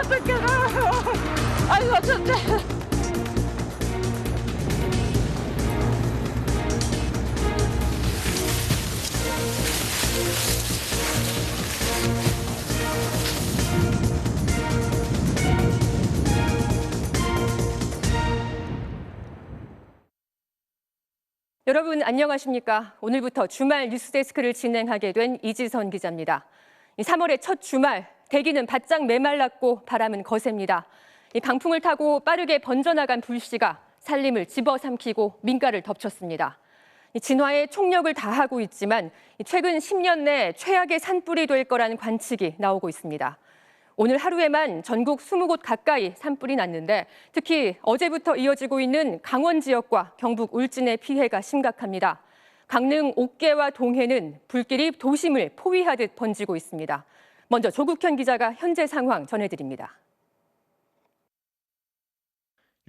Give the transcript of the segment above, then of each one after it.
어떡해. 아이고, 어쩐데. 여러분 안녕하십니까? 오늘부터 주말 뉴스데스크를 진행하게 된 이지선 기자입니다. 3월의 첫 주말, 대기는 바짝 메말랐고 바람은 거셉니다. 강풍을 타고 빠르게 번져나간 불씨가 산림을 집어삼키고 민가를 덮쳤습니다. 진화에 총력을 다하고 있지만 최근 10년 내 최악의 산불이 될 거라는 관측이 나오고 있습니다. 오늘 하루에만 전국 20곳 가까이 산불이 났는데 특히 어제부터 이어지고 있는 강원 지역과 경북 울진의 피해가 심각합니다. 강릉 옥계와 동해는 불길이 도심을 포위하듯 번지고 있습니다. 먼저 조국현 기자가 현재 상황 전해드립니다.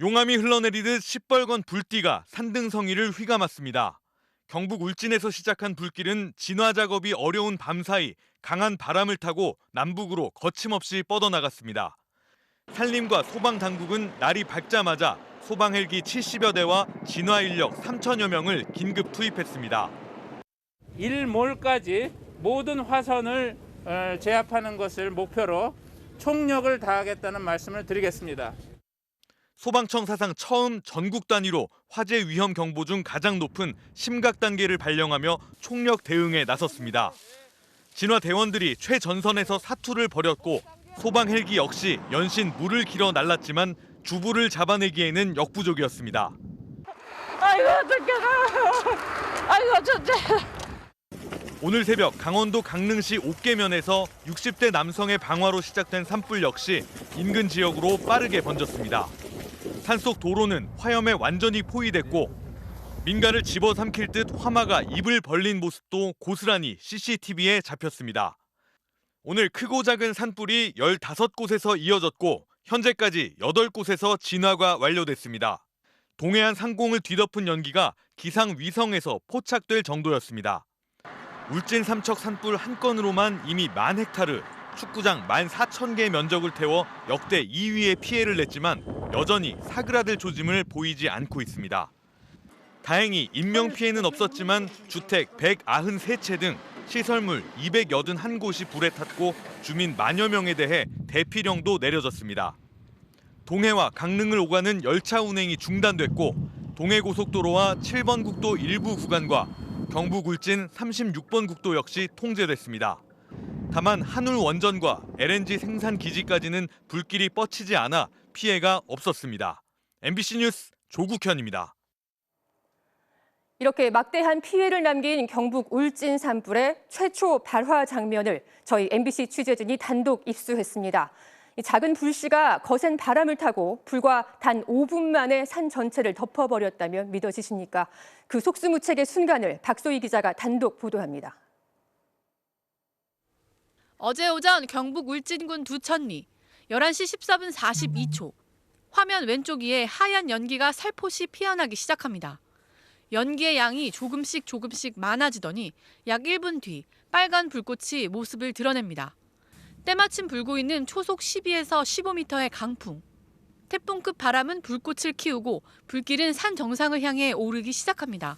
용암이 흘러내리듯 시뻘건 불띠가 산등성이를 휘감았습니다. 경북 울진에서 시작한 불길은 진화 작업이 어려운 밤사이 강한 바람을 타고 남북으로 거침없이 뻗어나갔습니다. 산림과 소방당국은 날이 밝자마자 소방 헬기 70여 대와 진화 인력 3천여 명을 긴급 투입했습니다. 일몰까지 모든 화선을 제압하는 것을 목표로 총력을 다하겠다는 말씀을 드리겠습니다. 소방청 사상 처음 전국 단위로 화재 위험 경보 중 가장 높은 심각 단계를 발령하며 총력 대응에 나섰습니다. 진화 대원들이 최전선에서 사투를 벌였고 소방 헬기 역시 연신 물을 길어 날랐지만 주부를 잡아내기에는 역부족이었습니다. 아이고, 어떡해. 아이고, 어쩐데. 오늘 새벽 강원도 강릉시 옥계면에서 60대 남성의 방화로 시작된 산불 역시 인근 지역으로 빠르게 번졌습니다. 산속 도로는 화염에 완전히 포위됐고 민가를 집어삼킬 듯 화마가 입을 벌린 모습도 고스란히 CCTV에 잡혔습니다. 오늘 크고 작은 산불이 15곳에서 이어졌고 현재까지 8곳에서 진화가 완료됐습니다. 동해안 상공을 뒤덮은 연기가 기상위성에서 포착될 정도였습니다. 울진 삼척 산불 한 건으로만 이미 10,000헥타르, 축구장 14,000개 면적을 태워 역대 2위의 피해를 냈지만 여전히 사그라들 조짐을 보이지 않고 있습니다. 다행히 인명피해는 없었지만 주택 193채 등 시설물 281곳이 불에 탔고 주민 만여 명에 대해 대피령도 내려졌습니다. 동해와 강릉을 오가는 열차 운행이 중단됐고 동해고속도로와 7번 국도 일부 구간과 경북 울진 36번 국도 역시 통제됐습니다. 다만 한울 원전과 LNG 생산 기지까지는 불길이 뻗치지 않아 피해가 없었습니다. MBC 뉴스 조국현입니다. 이렇게 막대한 피해를 남긴 경북 울진 산불의 최초 발화 장면을 저희 MBC 취재진이 단독 입수했습니다. 이 작은 불씨가 거센 바람을 타고 불과 단 5분 만에 산 전체를 덮어버렸다면 믿어지십니까? 그 속수무책의 순간을 박소희 기자가 단독 보도합니다. 어제 오전 경북 울진군 두천리 11시 14분 42초. 화면 왼쪽 위에 하얀 연기가 살포시 피어나기 시작합니다. 연기의 양이 조금씩 많아지더니 약 1분 뒤 빨간 불꽃이 모습을 드러냅니다. 때마침 불고 있는 초속 12에서 15m의 강풍. 태풍급 바람은 불꽃을 키우고 불길은 산 정상을 향해 오르기 시작합니다.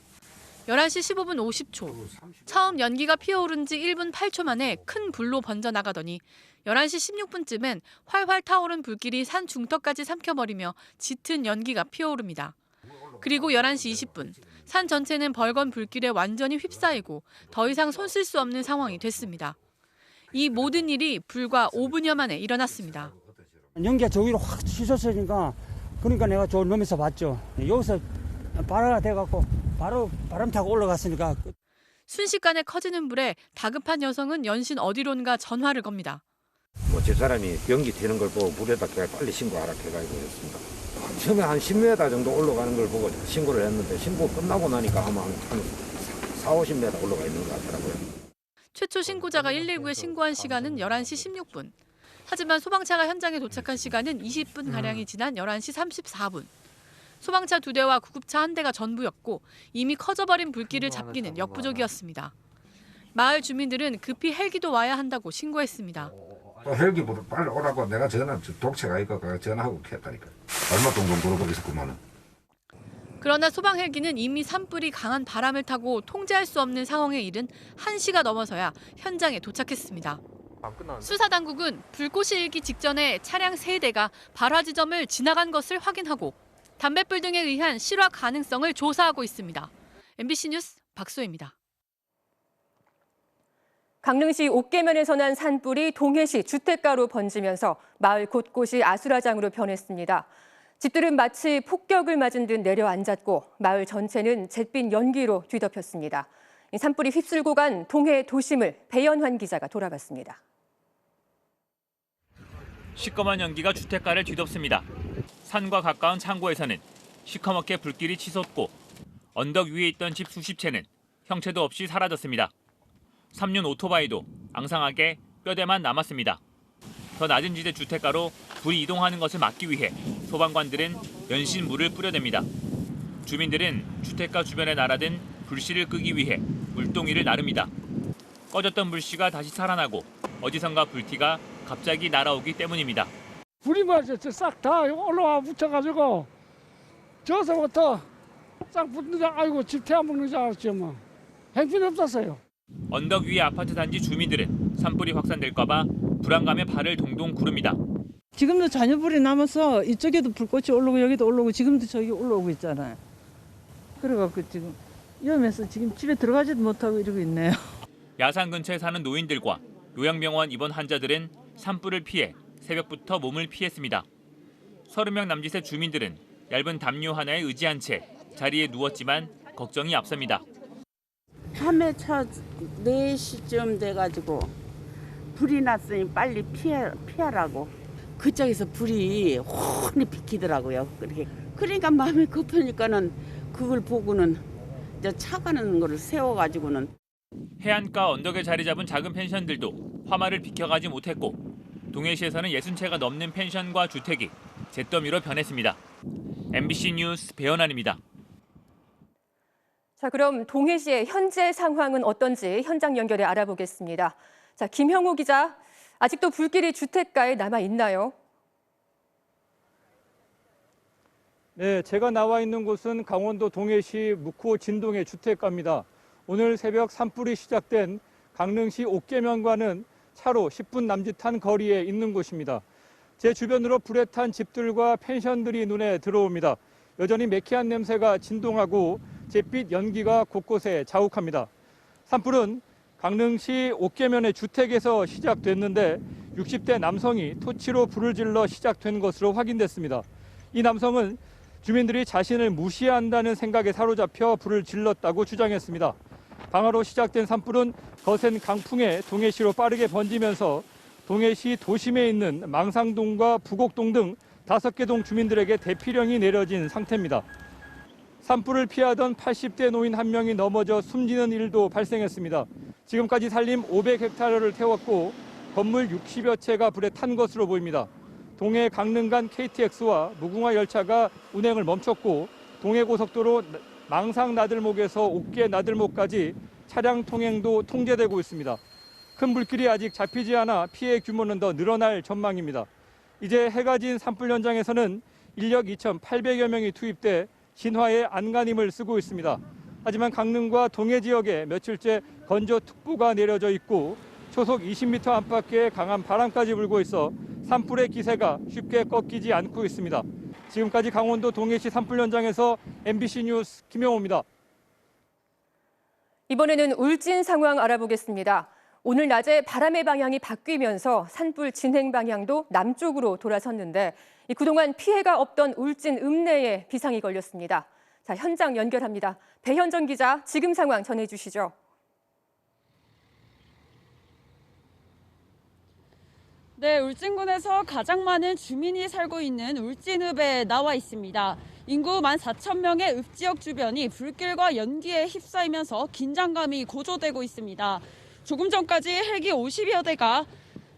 11시 15분 50초. 처음 연기가 피어오른 지 1분 8초 만에 큰 불로 번져나가더니 11시 16분쯤엔 활활 타오른 불길이 산 중턱까지 삼켜버리며 짙은 연기가 피어오릅니다. 그리고 11시 20분. 산 전체는 벌건 불길에 완전히 휩싸이고 더 이상 손 쓸 수 없는 상황이 됐습니다. 이 모든 일이 불과 5분여 만에 일어났습니다. 연기가 저기로 확 치솟으니까 그러니까 내가 저 넘에서 봤죠. 여기서 발화가 돼갖고 바로 바람 타고 올라갔으니까. 순식간에 커지는 불에 다급한 여성은 연신 어디론가 전화를 겁니다. 집사람이 연기 튀는 걸 보고 물에다 빨리 신고하라 해가지고 했습니다. 처음에 한 10m 정도 올라가는 걸 보고 신고를 했는데 신고 끝나고 나니까 아마 한 4, 50m 올라가 있는 것 같더라고요. 최초 신고자가 119에 신고한 시간은 11시 16분. 하지만 소방차가 현장에 도착한 시간은 20분가량이 지난 11시 34분. 소방차 2대와 구급차 1대가 전부였고 이미 커져버린 불길을 잡기는 역부족이었습니다. 마을 주민들은 급히 헬기도 와야 한다고 신고했습니다. 또 헬기보다 빨리 오라고 내가 독채가 있고 전화하고 했다니까. 얼마 동동 물어보고 있었구만은. 그러나 소방 헬기는 이미 산불이 강한 바람을 타고 통제할 수 없는 상황에 이른 1시가 넘어서야 현장에 도착했습니다. 수사 당국은 불꽃이 일기 직전에 차량 3대가 발화 지점을 지나간 것을 확인하고 담뱃불 등에 의한 실화 가능성을 조사하고 있습니다. MBC 뉴스 박소희입니다. 강릉시 옥계면에서 난 산불이 동해시 주택가로 번지면서 마을 곳곳이 아수라장으로 변했습니다. 집들은 마치 폭격을 맞은 듯 내려앉았고 마을 전체는 잿빛 연기로 뒤덮였습니다. 산불이 휩쓸고 간 동해 도심을 배연환 기자가 돌아봤습니다. 시꺼먼 연기가 주택가를 뒤덮습니다. 산과 가까운 창고에서는 시커멓게 불길이 치솟고 언덕 위에 있던 집 수십 채는 형체도 없이 사라졌습니다. 3륜 오토바이도 앙상하게 뼈대만 남았습니다. 더 낮은 지대 주택가로 불이 이동하는 것을 막기 위해 소방관들은 연신 물을 뿌려댑니다. 주민들은 주택가 주변에 날아든 불씨를 끄기 위해 물동이를 나릅니다. 꺼졌던 불씨가 다시 살아나고 어디선가 불티가 갑자기 날아오기 때문입니다. 불이 맞았죠. 싹 다 올라와 붙어가지고 저서부터 싹 붙는데 아이고 집 태워먹는 줄 알았죠. 뭐 행편이 없었어요. 언덕 위의 아파트 단지 주민들은 산불이 확산될까 봐 불안감에 발을 동동 구릅니다. 지금도 잔여불이 남아서 이쪽에도 불꽃이 올라오고 여기도 올라오고 지금도 저기 올라오고 있잖아요. 그래갖고 지금 위험해서 지금 집에 들어가지도 못하고 이러고 있네요. 야산 근처에 사는 노인들과 요양병원 입원 환자들은 산불을 피해 새벽부터 몸을 피했습니다. 30명 남짓의 주민들은 얇은 담요 하나에 의지한 채 자리에 누웠지만 걱정이 앞섭니다. 밤에 4시쯤 돼가지고 불이 났으니 빨리 피하라고. 그쪽에서 불이 훤히 비키더라고요. 그러니까 마음이 급하니까는 그걸 보고는 이제 차 가는 거를 세워가지고는. 해안가 언덕에 자리 잡은 작은 펜션들도 화마를 비켜가지 못했고 동해시에서는 60채가 넘는 펜션과 주택이 잿더미로 변했습니다. MBC 뉴스 배연환입니다. 자, 그럼 동해시의 현재 상황은 어떤지 현장 연결해 알아보겠습니다. 자, 김형우 기자, 아직도 불길이 주택가에 남아 있나요? 네, 제가 나와 있는 곳은 강원도 동해시 묵호 진동의 주택가입니다. 오늘 새벽 산불이 시작된 강릉시 옥계면과는 차로 10분 남짓한 거리에 있는 곳입니다. 제 주변으로 불에 탄 집들과 펜션들이 눈에 들어옵니다. 여전히 매캐한 냄새가 진동하고 잿빛 연기가 곳곳에 자욱합니다. 산불은 강릉시 옥계면의 주택에서 시작됐는데 60대 남성이 토치로 불을 질러 시작된 것으로 확인됐습니다. 이 남성은 주민들이 자신을 무시한다는 생각에 사로잡혀 불을 질렀다고 주장했습니다. 방화로 시작된 산불은 거센 강풍에 동해시로 빠르게 번지면서 동해시 도심에 있는 망상동과 부곡동 등 5개 동 주민들에게 대피령이 내려진 상태입니다. 산불을 피하던 80대 노인 한 명이 넘어져 숨지는 일도 발생했습니다. 지금까지 산림 500헥타르를 태웠고 건물 60여 채가 불에 탄 것으로 보입니다. 동해 강릉 간 KTX와 무궁화 열차가 운행을 멈췄고 동해고속도로 망상 나들목에서 옥계 나들목까지 차량 통행도 통제되고 있습니다. 큰 불길이 아직 잡히지 않아 피해 규모는 더 늘어날 전망입니다. 이제 해가 진 산불 현장에서는 인력 2,800여 명이 투입돼 진화의 안간힘을 쓰고 있습니다. 하지만 강릉과 동해 지역에 며칠째 건조특보가 내려져 있고 초속 20m 안팎의 강한 바람까지 불고 있어 산불의 기세가 쉽게 꺾이지 않고 있습니다. 지금까지 강원도 동해시 산불 현장에서 MBC 뉴스 김영호입니다. 이번에는 울진 상황 알아보겠습니다. 오늘 낮에 바람의 방향이 바뀌면서 산불 진행 방향도 남쪽으로 돌아섰는데 그동안 피해가 없던 울진 읍내에 비상이 걸렸습니다. 자, 현장 연결합니다. 배현정 기자, 지금 상황 전해주시죠. 네, 울진군에서 가장 많은 주민이 살고 있는 울진읍에 나와 있습니다. 인구 14,000명의 읍 지역 주변이 불길과 연기에 휩싸이면서 긴장감이 고조되고 있습니다. 조금 전까지 헬기 50여 대가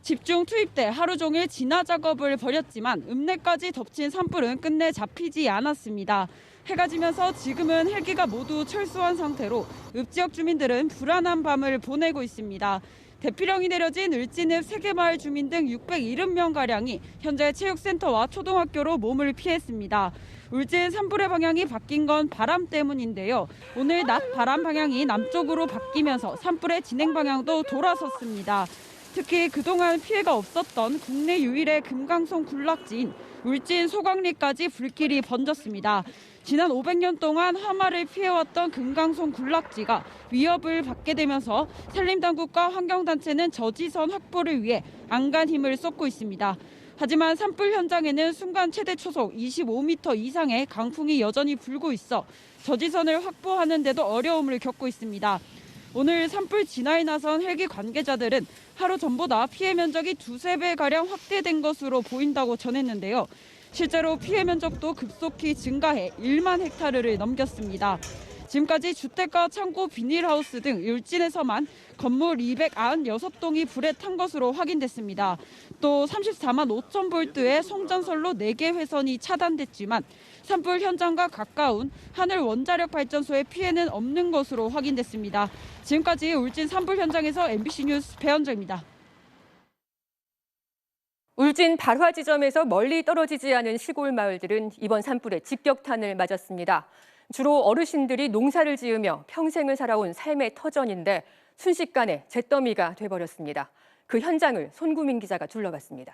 집중 투입돼 하루 종일 진화 작업을 벌였지만 읍내까지 덮친 산불은 끝내 잡히지 않았습니다. 해가 지면서 지금은 헬기가 모두 철수한 상태로 읍 지역 주민들은 불안한 밤을 보내고 있습니다. 대피령이 내려진 을진읍 세계마을 주민 등 670명가량이 현재 체육센터와 초등학교로 몸을 피했습니다. 울진 산불의 방향이 바뀐 건 바람 때문인데요. 오늘 낮 바람 방향이 남쪽으로 바뀌면서 산불의 진행 방향도 돌아섰습니다. 특히 그동안 피해가 없었던 국내 유일의 금강송 군락지인 울진 소강리까지 불길이 번졌습니다. 지난 500년 동안 화마를 피해왔던 금강송 군락지가 위협을 받게 되면서 산림당국과 환경단체는 저지선 확보를 위해 안간 힘을 쏟고 있습니다. 하지만 산불 현장에는 순간 최대 초속 25m 이상의 강풍이 여전히 불고 있어 저지선을 확보하는 데도 어려움을 겪고 있습니다. 오늘 산불 진화에 나선 헬기 관계자들은 하루 전보다 피해 면적이 2~3배가량 확대된 것으로 보인다고 전했는데요. 실제로 피해 면적도 급속히 증가해 1만 헥타르를 넘겼습니다. 지금까지 주택가, 창고, 비닐하우스 등 울진에서만 건물 296동이 불에 탄 것으로 확인됐습니다. 또 34만 5천 볼트의 송전선로 4개 회선이 차단됐지만 산불 현장과 가까운 하늘 원자력 발전소에 피해는 없는 것으로 확인됐습니다. 지금까지 울진 산불 현장에서 MBC 뉴스 배현정입니다. 울진 발화 지점에서 멀리 떨어지지 않은 시골 마을들은 이번 산불에 직격탄을 맞았습니다. 주로 어르신들이 농사를 지으며 평생을 살아온 삶의 터전인데 순식간에 잿더미가 돼버렸습니다. 그 현장을 손구민 기자가 둘러봤습니다.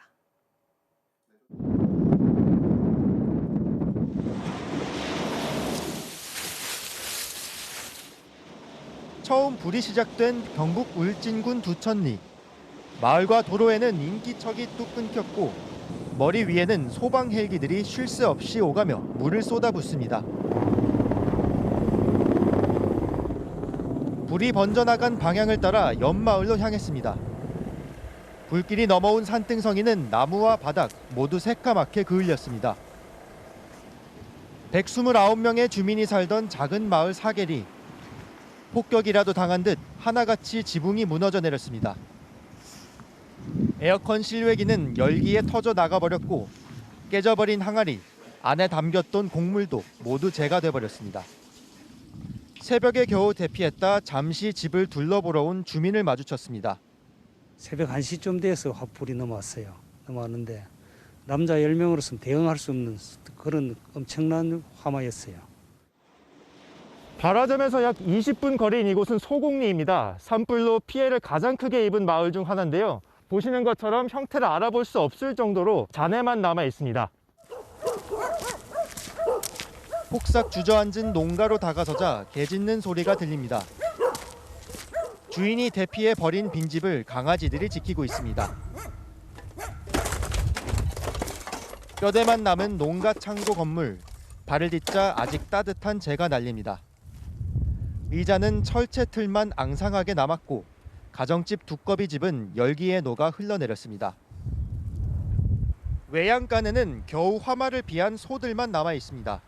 처음 불이 시작된 경북 울진군 두천리. 마을과 도로에는 인기척이 뚝 끊겼고 머리 위에는 소방 헬기들이 쉴 새 없이 오가며 물을 쏟아붓습니다. 불이 번져나간 방향을 따라 옆마을로 향했습니다. 불길이 넘어온 산등성이는 나무와 바닥 모두 새까맣게 그을렸습니다. 129명의 주민이 살던 작은 마을 사계리. 폭격이라도 당한 듯 하나같이 지붕이 무너져 내렸습니다. 에어컨 실외기는 열기에 터져 나가버렸고 깨져버린 항아리, 안에 담겼던 곡물도 모두 재가 돼버렸습니다. 새벽에 겨우 대피했다 잠시 집을 둘러보러 온 주민을 마주쳤습니다. 새벽 1시쯤 돼서 불이 넘어왔어요. 넘어왔는데 남자 10명으로서는 대응할 수 없는 그런 엄청난 화마였어요. 발화점에서 약 20분 거리인 이곳은 소곡리입니다. 산불로 피해를 가장 크게 입은 마을 중 하나인데요. 보시는 것처럼 형태를 알아볼 수 없을 정도로 잔해만 남아 있습니다. 폭삭 주저앉은 농가로 다가서자 개 짖는 소리가 들립니다. 주인이 대피해 버린 빈집을 강아지들이 지키고 있습니다. 뼈대만 남은 농가 창고 건물, 발을 딛자 아직 따뜻한 재가 날립니다. 의자는 철제 틀만 앙상하게 남았고 가정집 두꺼비 집은 열기에 녹아 흘러내렸습니다. 외양간에는 겨우 화마를 피한 소들만 남아 있습니다.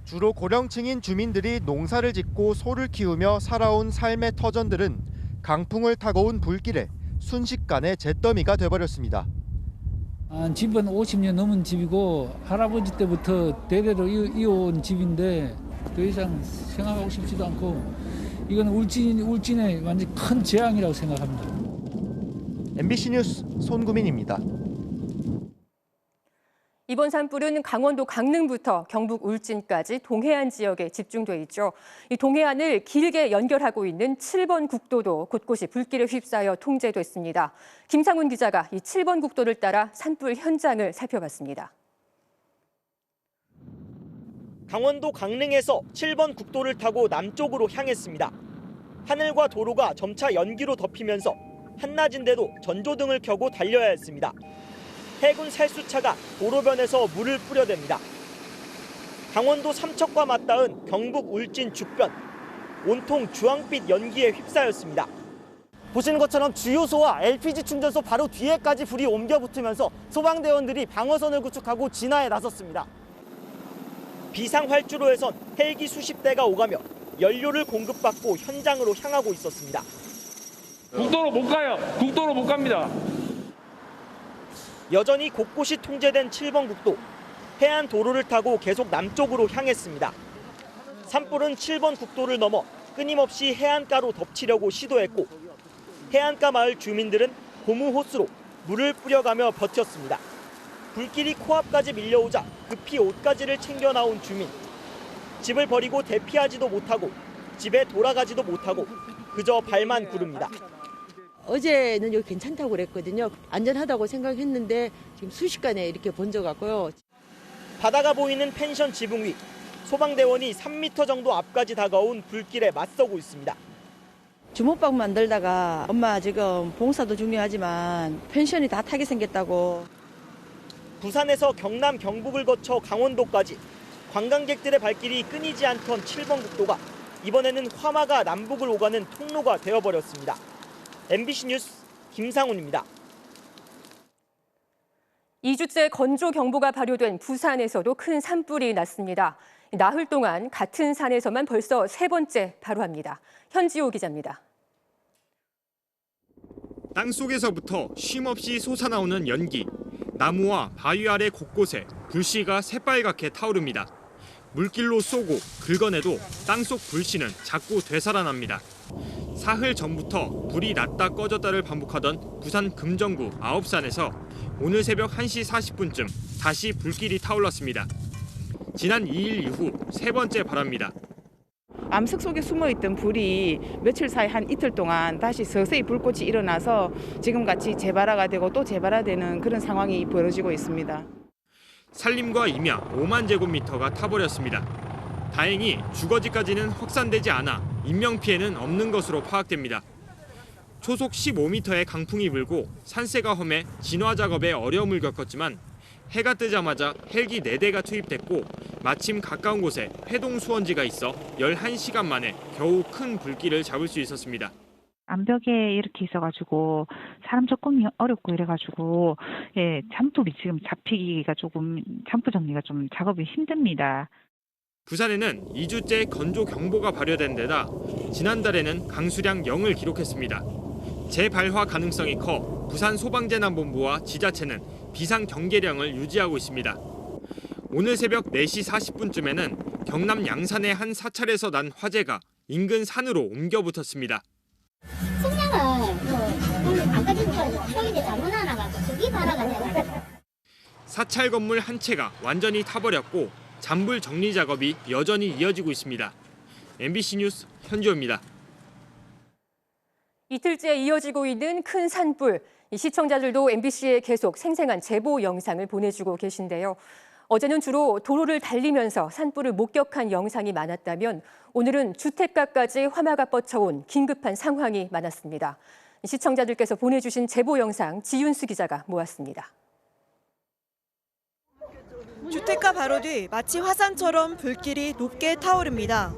주로 고령층인 주민들이 농사를 짓고 소를 키우며 살아온 삶의 터전들은 강풍을 타고 온 불길에 순식간에 잿더미가 돼버렸습니다. 집은 50년 넘은 집이고 할아버지 때부터 대대로 이어온 집인데 더 이상 생각하고 싶지도 않고 이건 울진의 완전 큰 재앙이라고 생각합니다. MBC 뉴스 손구민입니다. 이번 산불은 강원도 강릉부터 경북 울진까지 동해안 지역에 집중돼 있죠. 이 동해안을 길게 연결하고 있는 7번 국도도 곳곳이 불길에 휩싸여 통제됐습니다. 김상훈 기자가 이 7번 국도를 따라 산불 현장을 살펴봤습니다. 강원도 강릉에서 7번 국도를 타고 남쪽으로 향했습니다. 하늘과 도로가 점차 연기로 덮이면서 한낮인데도 전조등을 켜고 달려야 했습니다. 해군 살수차가 도로변에서 물을 뿌려댑니다. 강원도 삼척과 맞닿은 경북 울진 죽변, 온통 주황빛 연기에 휩싸였습니다. 보시는 것처럼 주유소와 LPG 충전소 바로 뒤에까지 불이 옮겨 붙으면서 소방대원들이 방어선을 구축하고 진화에 나섰습니다. 비상활주로에선 헬기 수십 대가 오가며 연료를 공급받고 현장으로 향하고 있었습니다. 국도로 못 가요. 국도로 못 갑니다. 여전히 곳곳이 통제된 7번 국도. 해안 도로를 타고 계속 남쪽으로 향했습니다. 산불은 7번 국도를 넘어 끊임없이 해안가로 덮치려고 시도했고 해안가 마을 주민들은 고무 호스로 물을 뿌려가며 버텼습니다. 불길이 코앞까지 밀려오자 급히 옷가지를 챙겨 나온 주민. 집을 버리고 대피하지도 못하고 집에 돌아가지도 못하고 그저 발만 구릅니다. 어제는 여기 괜찮다고 그랬거든요. 안전하다고 생각했는데 지금 순식간에 이렇게 번져갖고요. 바다가 보이는 펜션 지붕 위 소방대원이 3m 정도 앞까지 다가온 불길에 맞서고 있습니다. 주먹밥 만들다가 엄마 지금 봉사도 중요하지만 펜션이 다 타게 생겼다고. 부산에서 경남 경북을 거쳐 강원도까지 관광객들의 발길이 끊이지 않던 7번 국도가 이번에는 화마가 남북을 오가는 통로가 되어버렸습니다. MBC 뉴스 김상훈입니다. 2주째 건조경보가 발효된 부산에서도 큰 산불이 났습니다. 나흘 동안 같은 산에서만 벌써 3번째 발효합니다. 현지호 기자입니다. 땅속에서부터 쉼없이 솟아나오는 연기. 나무와 바위 아래 곳곳에 불씨가 새빨갛게 타오릅니다. 물길로 쏘고 긁어내도 땅속 불씨는 자꾸 되살아납니다. 사흘 전부터 불이 났다 꺼졌다를 반복하던 부산 금정구 아홉산에서 오늘 새벽 1시 40분쯤 다시 불길이 타올랐습니다. 지난 2일 이후 3번째 발화입니다. 암석 속에 숨어있던 불이 며칠 사이 한 이틀 동안 다시 서서히 불꽃이 일어나서 지금같이 재발화가 되고 또 재발화되는 그런 상황이 벌어지고 있습니다. 산림과 임야 5만 제곱미터가 타버렸습니다. 다행히 주거지까지는 확산되지 않아 인명피해는 없는 것으로 파악됩니다. 초속 15m의 강풍이 불고 산세가 험해 진화 작업에 어려움을 겪었지만 해가 뜨자마자 헬기 4대가 투입됐고 마침 가까운 곳에 회동 수원지가 있어 11시간 만에 겨우 큰 불길을 잡을 수 있었습니다. 암벽에 이렇게 있어가지고 사람 접근이 어렵고 이래가지고 잔불이 지금 잡히기가 조금 잔불 정리가 좀 작업이 힘듭니다. 부산에는 2주째 건조경보가 발효된 데다 지난달에는 강수량 0을 기록했습니다. 재발화 가능성이 커 부산 소방재난본부와 지자체는 비상경계령을 유지하고 있습니다. 오늘 새벽 4시 40분쯤에는 경남 양산의 한 사찰에서 난 화재가 인근 산으로 옮겨 붙었습니다. 사찰 건물 한 채가 완전히 타버렸고 잔불 정리 작업이 여전히 이어지고 있습니다. MBC 뉴스 현주호입니다. 이틀째 이어지고 있는 큰 산불. 시청자들도 MBC에 계속 생생한 제보 영상을 보내주고 계신데요. 어제는 주로 도로를 달리면서 산불을 목격한 영상이 많았다면 오늘은 주택가까지 화마가 뻗쳐온 긴급한 상황이 많았습니다. 시청자들께서 보내주신 제보 영상 지윤수 기자가 모았습니다. 주택가 바로 뒤 마치 화산처럼 불길이 높게 타오릅니다.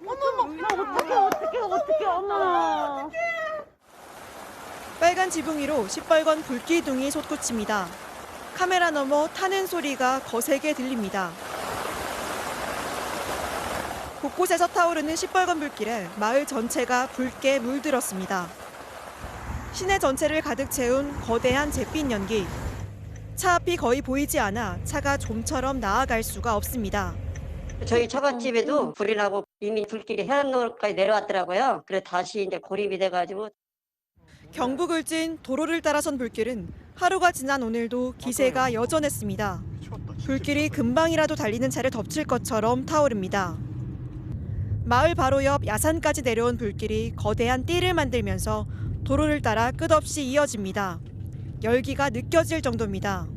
어떡해, 엄마. 빨간 지붕 위로 시뻘건 불기둥이 솟구칩니다. 카메라 너머 타는 소리가 거세게 들립니다. 곳곳에서 타오르는 시뻘건 불길에 마을 전체가 붉게 물들었습니다. 시내 전체를 가득 채운 거대한 잿빛 연기. 차 앞이 거의 보이지 않아 차가 좀처럼 나아갈 수가 없습니다. 저희 처갓집에도 불이 나고 이미 불길이 해안로까지 내려왔더라고요. 그래서 다시 이제 고립이 돼가지고. 경북 울진 도로를 따라선 불길은 하루가 지난 오늘도 기세가 여전했습니다. 불길이 금방이라도 달리는 차를 덮칠 것처럼 타오릅니다. 마을 바로 옆 야산까지 내려온 불길이 거대한 띠를 만들면서 도로를 따라 끝없이 이어집니다. 열기가 느껴질 정도입니다.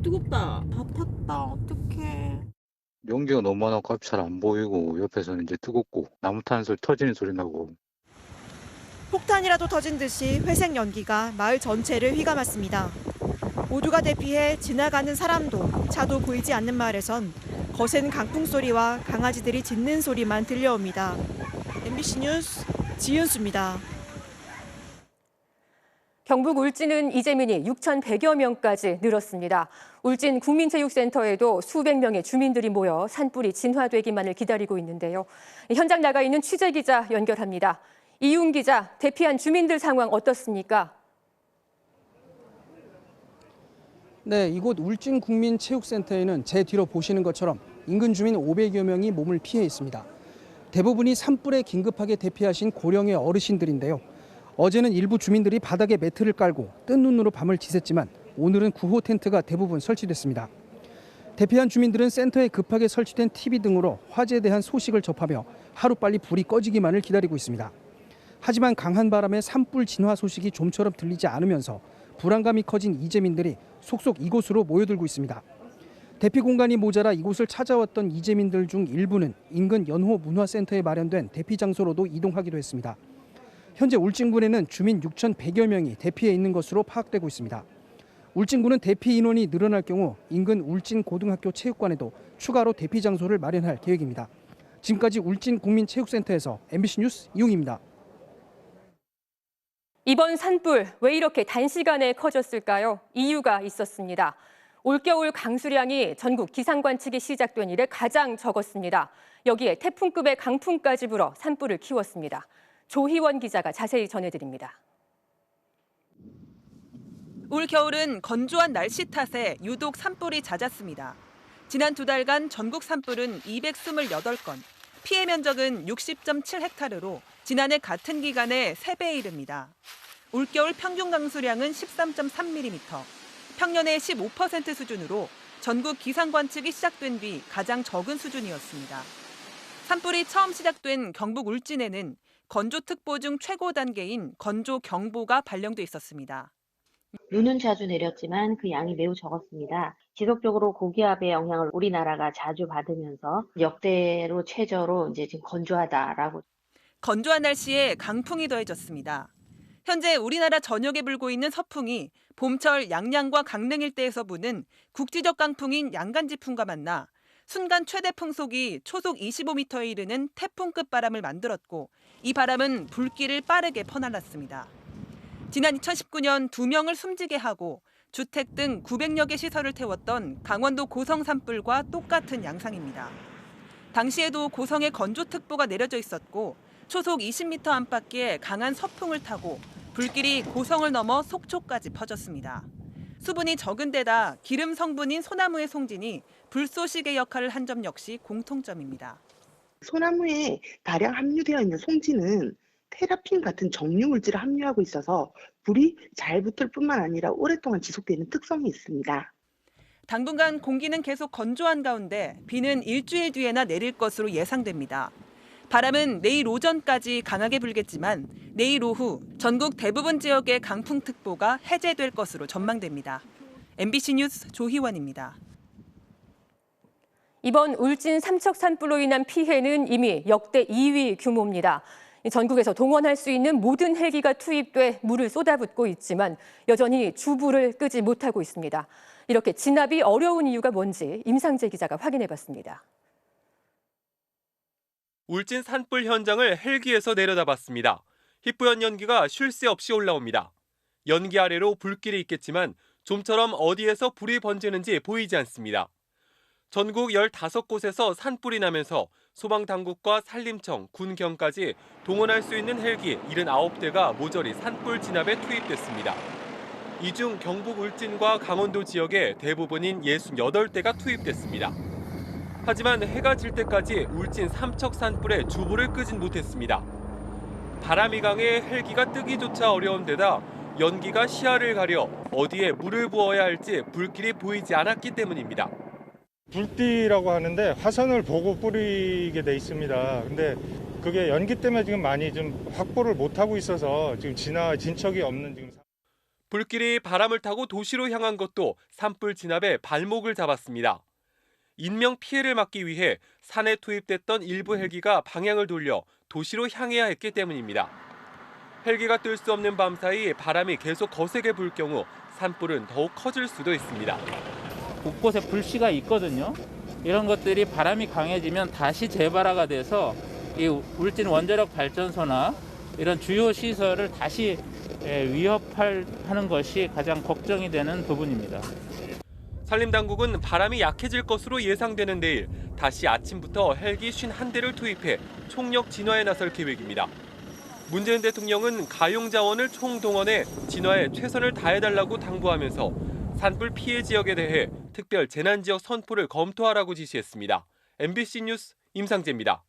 뜨겁다. 다 탔다. 어떡해. 연기가 너무 많아서 앞이 잘 안 보이고 옆에서는 이제 뜨겁고 나무 타는 소리 터지는 소리 나고. 폭탄이라도 터진 듯이 회색 연기가 마을 전체를 휘감았습니다. 모두가 대피해 지나가는 사람도 차도 보이지 않는 마을에선 거센 강풍 소리와 강아지들이 짖는 소리만 들려옵니다. MBC 뉴스 지윤수입니다. 경북 울진은 이재민이 6,100여 명까지 늘었습니다. 울진 국민체육센터에도 수백 명의 주민들이 모여 산불이 진화되기만을 기다리고 있는데요. 현장 나가 있는 취재기자 연결합니다. 이윤 기자, 대피한 주민들 상황 어떻습니까? 네, 이곳 울진 국민체육센터에는 제 뒤로 보시는 것처럼 인근 주민 500여 명이 몸을 피해 있습니다. 대부분이 산불에 긴급하게 대피하신 고령의 어르신들인데요. 어제는 일부 주민들이 바닥에 매트를 깔고 뜬 눈으로 밤을 지샜지만 오늘은 구호 텐트가 대부분 설치됐습니다. 대피한 주민들은 센터에 급하게 설치된 TV 등으로 화재에 대한 소식을 접하며 하루빨리 불이 꺼지기만을 기다리고 있습니다. 하지만 강한 바람에 산불 진화 소식이 좀처럼 들리지 않으면서 불안감이 커진 이재민들이 속속 이곳으로 모여들고 있습니다. 대피 공간이 모자라 이곳을 찾아왔던 이재민들 중 일부는 인근 연호 문화센터에 마련된 대피 장소로도 이동하기도 했습니다. 현재 울진군에는 주민 6,100여 명이 대피해 있는 것으로 파악되고 있습니다. 울진군은 대피 인원이 늘어날 경우 인근 울진고등학교 체육관에도 추가로 대피 장소를 마련할 계획입니다. 지금까지 울진국민체육센터에서 MBC 뉴스 이웅입니다. 이번 산불 왜 이렇게 단시간에 커졌을까요? 이유가 있었습니다. 올겨울 강수량이 전국 기상 관측이 시작된 이래 가장 적었습니다. 여기에 태풍급의 강풍까지 불어 산불을 키웠습니다. 조희원 기자가 자세히 전해드립니다. 올 겨울은 건조한 날씨 탓에 유독 산불이 잦았습니다. 지난 2달간 전국 산불은 228건, 피해 면적은 60.7헥타르로 지난해 같은 기간의 3배에 이릅니다. 올겨울 평균 강수량은 13.3mm, 평년의 15% 수준으로 전국 기상 관측이 시작된 뒤 가장 적은 수준이었습니다. 산불이 처음 시작된 경북 울진에는 건조특보 중 최고 단계인 건조경보가 발령돼 있었습니다. 눈은 자주 내렸지만 그 양이 매우 적었습니다. 지속적으로 고기압의 영향을 우리나라가 자주 받으면서 역대로 최저로 이제 지금 건조하다라고. 건조한 날씨에 강풍이 더해졌습니다. 현재 우리나라 전역에 불고 있는 서풍이 봄철 양양과 강릉 일대에서 부는 국지적 강풍인 양간지풍과 만나 순간 최대 풍속이 초속 25m에 이르는 태풍급 바람을 만들었고 이 바람은 불길을 빠르게 퍼날랐습니다. 지난 2019년 2명을 숨지게 하고 주택 등 900여 개 시설을 태웠던 강원도 고성 산불과 똑같은 양상입니다. 당시에도 고성에 건조특보가 내려져 있었고 초속 20m 안팎의 강한 서풍을 타고 불길이 고성을 넘어 속초까지 퍼졌습니다. 수분이 적은 데다 기름 성분인 소나무의 송진이 불쏘시개 역할을 한 점 역시 공통점입니다. 소나무에 다량 함유되어 있는 송진은 테라핀 같은 정류 물질을 함유하고 있어서 불이 잘 붙을 뿐만 아니라 오랫동안 지속되는 특성이 있습니다. 당분간 공기는 계속 건조한 가운데 비는 일주일 뒤에나 내릴 것으로 예상됩니다. 바람은 내일 오전까지 강하게 불겠지만 내일 오후 전국 대부분 지역의 강풍특보가 해제될 것으로 전망됩니다. MBC 뉴스 조희원입니다. 이번 울진 삼척 산불로 인한 피해는 이미 역대 2위 규모입니다. 전국에서 동원할 수 있는 모든 헬기가 투입돼 물을 쏟아붓고 있지만 여전히 주불을 끄지 못하고 있습니다. 이렇게 진압이 어려운 이유가 뭔지 임상재 기자가 확인해봤습니다. 울진 산불 현장을 헬기에서 내려다봤습니다. 희뿌연 연기가 쉴 새 없이 올라옵니다. 연기 아래로 불길이 있겠지만 좀처럼 어디에서 불이 번지는지 보이지 않습니다. 전국 15곳에서 산불이 나면서 소방당국과 산림청, 군경까지 동원할 수 있는 헬기 79대가 모조리 산불 진압에 투입됐습니다. 이 중 경북 울진과 강원도 지역에 대부분인 68대가 투입됐습니다. 하지만 해가 질 때까지 울진 삼척 산불에 주불을 끄진 못했습니다. 바람이 강해 헬기가 뜨기조차 어려운 데다 연기가 시야를 가려 어디에 물을 부어야 할지 불길이 보이지 않았기 때문입니다. 불띠라고 하는데 화선을 보고 뿌리게 돼 있습니다. 근데 그게 연기 때문에 지금 많이 좀 확보를 못하고 있어서 지금 진척이 없는 지금. 불길이 바람을 타고 도시로 향한 것도 산불 진압에 발목을 잡았습니다. 인명 피해를 막기 위해 산에 투입됐던 일부 헬기가 방향을 돌려 도시로 향해야 했기 때문입니다. 헬기가 뜰 수 없는 밤 사이 바람이 계속 거세게 불 경우 산불은 더욱 커질 수도 있습니다. 곳곳에 불씨가 있거든요. 이런 것들이 바람이 강해지면 다시 재발화가 돼서 이 울진 원자력 발전소나 이런 주요 시설을 다시 위협하는 것이 가장 걱정이 되는 부분입니다. 산림당국은 바람이 약해질 것으로 예상되는 내일 다시 아침부터 헬기 51대를 투입해 총력 진화에 나설 계획입니다. 문재인 대통령은 가용자원을 총동원해 진화에 최선을 다해달라고 당부하면서 산불 피해 지역에 대해 특별 재난지역 선포를 검토하라고 지시했습니다. MBC 뉴스 임상재입니다.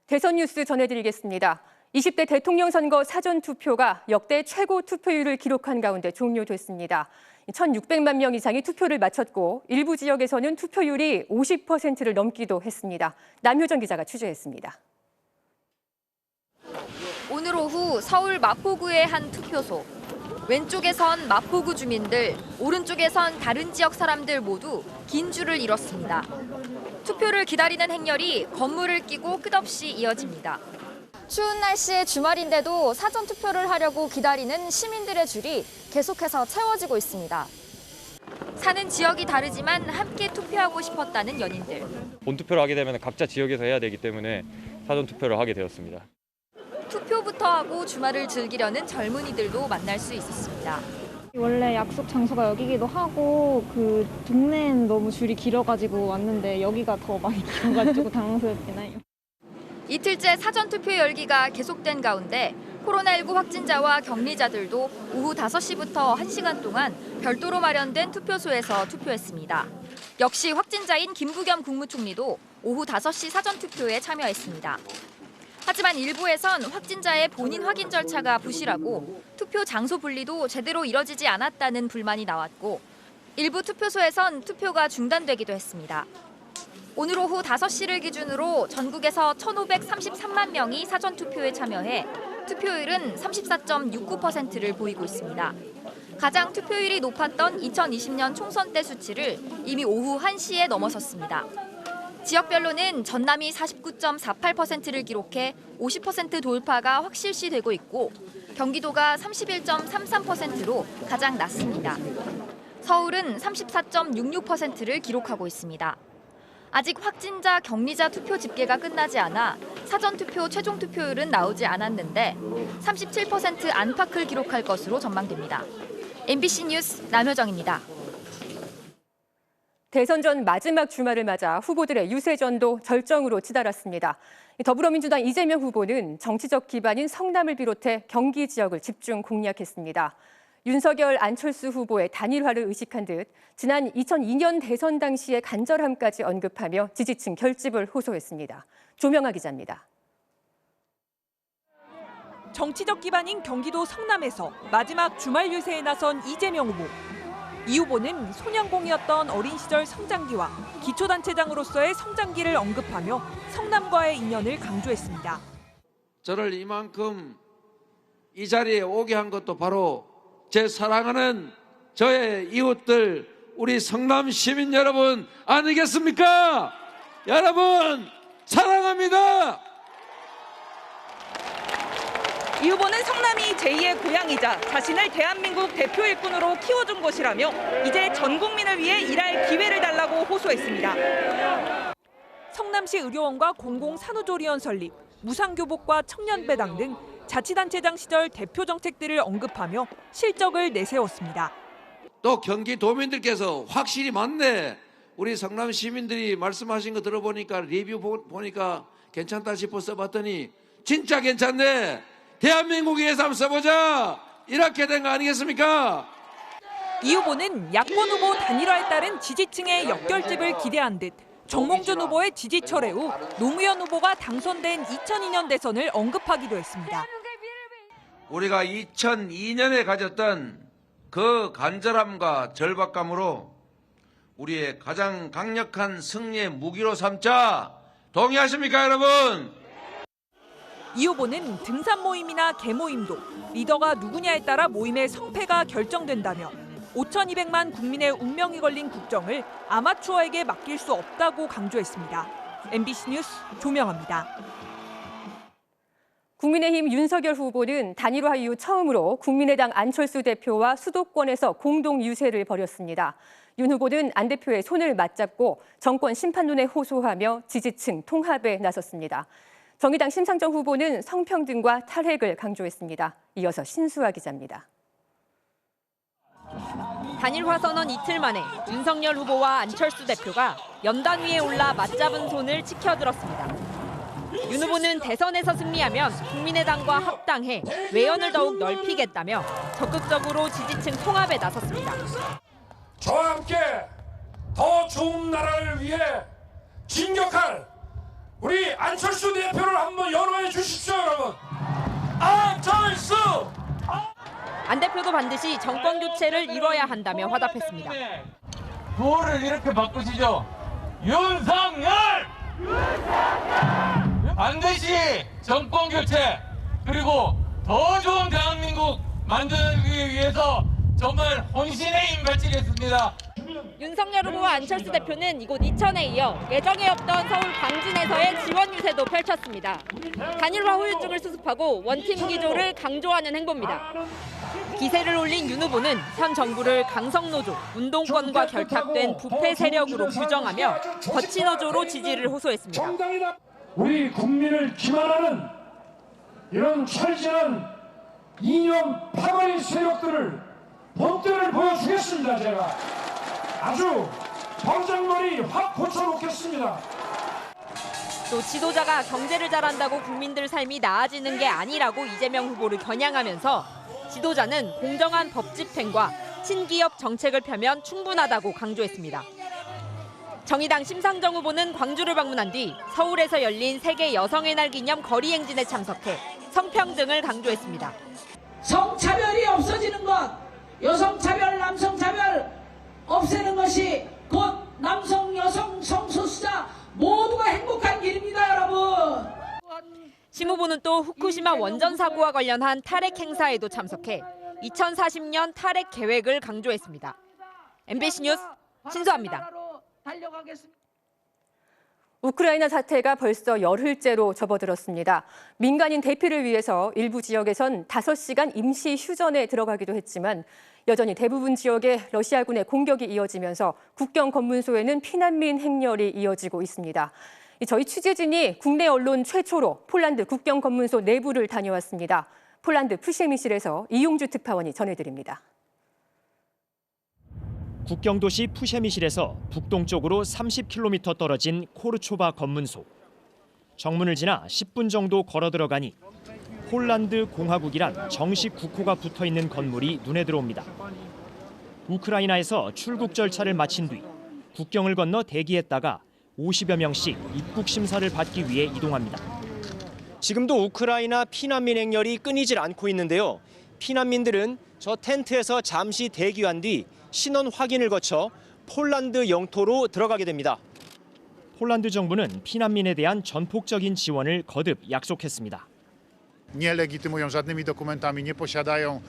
대선 뉴스 전해드리겠습니다. 20대 대통령 선거 사전투표가 역대 최고 투표율을 기록한 가운데 종료됐습니다. 1,600만 명 이상이 투표를 마쳤고 일부 지역에서는 투표율이 50%를 넘기도 했습니다. 남효정 기자가 취재했습니다. 오늘 오후 서울 마포구의 한 투표소. 왼쪽에선 마포구 주민들, 오른쪽에선 다른 지역 사람들 모두 긴 줄을 이뤘습니다. 투표를 기다리는 행렬이 건물을 끼고 끝없이 이어집니다. 추운 날씨에 주말인데도 사전투표를 하려고 기다리는 시민들의 줄이 계속해서 채워지고 있습니다. 사는 지역이 다르지만 함께 투표하고 싶었다는 연인들. 본투표를 하게 되면 각자 지역에서 해야 되기 때문에 사전투표를 하게 되었습니다. 투표부터 하고 주말을 즐기려는 젊은이들도 만날 수 있었습니다. 원래 약속 장소가 여기기도 하고 그 동네는 너무 줄이 길어가지고 왔는데 여기가 더 많이 길어가지고 당황스럽긴 해요. 이틀째 사전투표 열기가 계속된 가운데 코로나19 확진자와 격리자들도 오후 5시부터 1시간 동안 별도로 마련된 투표소에서 투표했습니다. 역시 확진자인 김부겸 국무총리도 오후 5시 사전투표에 참여했습니다. 하지만 일부에선 확진자의 본인 확인 절차가 부실하고 투표 장소 분리도 제대로 이뤄지지 않았다는 불만이 나왔고 일부 투표소에선 투표가 중단되기도 했습니다. 오늘 오후 5시를 기준으로 전국에서 1,533만 명이 사전투표에 참여해 투표율은 34.69%를 보이고 있습니다. 가장 투표율이 높았던 2020년 총선 때 수치를 이미 오후 1시에 넘어섰습니다. 지역별로는 전남이 49.48%를 기록해 50% 돌파가 확실시되고 있고 경기도가 31.33%로 가장 낮습니다. 서울은 34.66%를 기록하고 있습니다. 아직 확진자, 격리자 투표 집계가 끝나지 않아 사전투표 최종 투표율은 나오지 않았는데 37% 안팎을 기록할 것으로 전망됩니다. MBC 뉴스 남효정입니다. 대선 전 마지막 주말을 맞아 후보들의 유세전도 절정으로 치달았습니다. 더불어민주당 이재명 후보는 정치적 기반인 성남을 비롯해 경기 지역을 집중 공략했습니다. 윤석열, 안철수 후보의 단일화를 의식한 듯 지난 2002년 대선 당시의 간절함까지 언급하며 지지층 결집을 호소했습니다. 조명아 기자입니다. 정치적 기반인 경기도 성남에서 마지막 주말 유세에 나선 이재명 후보. 이 후보는 소년공이었던 어린 시절 성장기와 기초단체장으로서의 성장기를 언급하며 성남과의 인연을 강조했습니다. 저를 이만큼 이 자리에 오게 한 것도 바로 제 사랑하는 저의 이웃들, 우리 성남 시민 여러분 아니겠습니까? 여러분 사랑합니다. 이 후보는 성남이 제2의 고향이자 자신을 대한민국 대표 일꾼으로 키워준 곳이라며 이제 전 국민을 위해 일할 기회를 달라고 호소했습니다. 성남시 의료원과 공공산후조리원 설립, 무상교복과 청년배당 등 자치단체장 시절 대표 정책들을 언급하며 실적을 내세웠습니다. 또 경기도민들께서 확실히 맞네. 우리 성남 시민들이 말씀하신 거 들어보니까 리뷰 보니까 괜찮다 싶어 써봤더니 진짜 괜찮네. 대한민국 위해서 한번 써보자. 이렇게 된 거 아니겠습니까? 이 후보는 야권 후보 단일화에 따른 지지층의 역결집을 기대한 듯 정몽준 후보의 지지 철회 후 노무현 후보가 당선된 2002년 대선을 언급하기도 했습니다. 우리가 2002년에 가졌던 그 간절함과 절박감으로 우리의 가장 강력한 승리의 무기로 삼자. 동의하십니까, 여러분? 이 후보는 등산 모임이나 개모임도 리더가 누구냐에 따라 모임의 성패가 결정된다며 5,200만 국민의 운명이 걸린 국정을 아마추어에게 맡길 수 없다고 강조했습니다. MBC 뉴스 조명아입니다. 국민의힘 윤석열 후보는 단일화 이후 처음으로 국민의당 안철수 대표와 수도권에서 공동 유세를 벌였습니다. 윤 후보는 안 대표의 손을 맞잡고 정권 심판론에 호소하며 지지층 통합에 나섰습니다. 정의당 심상정 후보는 성평등과 탈핵을 강조했습니다. 이어서 신수아 기자입니다. 단일화 선언 이틀 만에 윤석열 후보와 안철수 대표가 연단 위에 올라 맞잡은 손을 치켜들었습니다. 윤 후보는 대선에서 승리하면 국민의당과 합당해 외연을 더욱 넓히겠다며 적극적으로 지지층 통합에 나섰습니다. 저와 함께 더 좋은 나라를 위해 진격할 우리 안철수 대표를 한번 연호해 주십시오, 여러분. 안철수! 안 대표도 반드시 정권 교체를 이뤄야 한다며 화답했습니다. 구호를 이렇게 바꾸시죠. 윤석열! 반드시 정권 교체 그리고 더 좋은 대한민국 만들기 위해서 정말 혼신의 힘 바치겠습니다. 윤석열 후보와 안철수 대표는 이곳 이천에 이어 예정에 없던 서울 광진에서의 지원 유세도 펼쳤습니다. 단일화 후유증을 수습하고 원팀 기조를 강조하는 행보입니다. 기세를 올린 윤 후보는 현 정부를 강성노조, 운동권과 결탁된 부패 세력으로 규정하며 거친 어조로 지지를 호소했습니다. 우리 국민을 기만하는 이런 철저한 이념 파괴 세력들을 본때를 보여주겠습니다. 제가 아주 정장머리 확 고쳐놓겠습니다. 또 지도자가 경제를 잘한다고 국민들 삶이 나아지는 게 아니라고 이재명 후보를 겨냥하면서 지도자는 공정한 법 집행과 친기업 정책을 펴면 충분하다고 강조했습니다. 정의당 심상정 후보는 광주를 방문한 뒤 서울에서 열린 세계 여성의 날 기념 거리 행진에 참석해 성평등을 강조했습니다. 성차별이 없어지는 것, 여성차별, 남성차별 없애는 것이 곧 남성, 여성, 성소수자 모두가 행복한 길입니다, 여러분. 심 후보는 또 후쿠시마 원전 사고와 관련한 탈핵 행사에도 참석해 2040년 탈핵 계획을 강조했습니다. MBC 뉴스 신수아입니다. 우크라이나 사태가 벌써 열흘째로 접어들었습니다. 민간인 대피를 위해서 일부 지역에선 5시간 임시 휴전에 들어가기도 했지만 여전히 대부분 지역에 러시아군의 공격이 이어지면서 국경 검문소에는 피난민 행렬이 이어지고 있습니다. 저희 취재진이 국내 언론 최초로 폴란드 국경 검문소 내부를 다녀왔습니다. 폴란드 푸셰미실에서 이용주 특파원이 전해드립니다. 국경도시 푸셰미실에서 북동쪽으로 30km 떨어진 코르초바 검문소. 정문을 지나 10분 정도 걸어 들어가니 폴란드 공화국이란 정식 국호가 붙어있는 건물이 눈에 들어옵니다. 우크라이나에서 출국 절차를 마친 뒤 국경을 건너 대기했다가 50여 명씩 입국 심사를 받기 위해 이동합니다. 지금도 우크라이나 피난민 행렬이 끊이질 않고 있는데요. 피난민들은 저 텐트에서 잠시 대기한 뒤 신원 확인을 거쳐 폴란드 영토로 들어가게 됩니다. 폴란드 정부는 피난민에 대한 전폭적인 지원을 거듭 약속했습니다. Nie legitymują żadnymi dokumentami, nie posiadają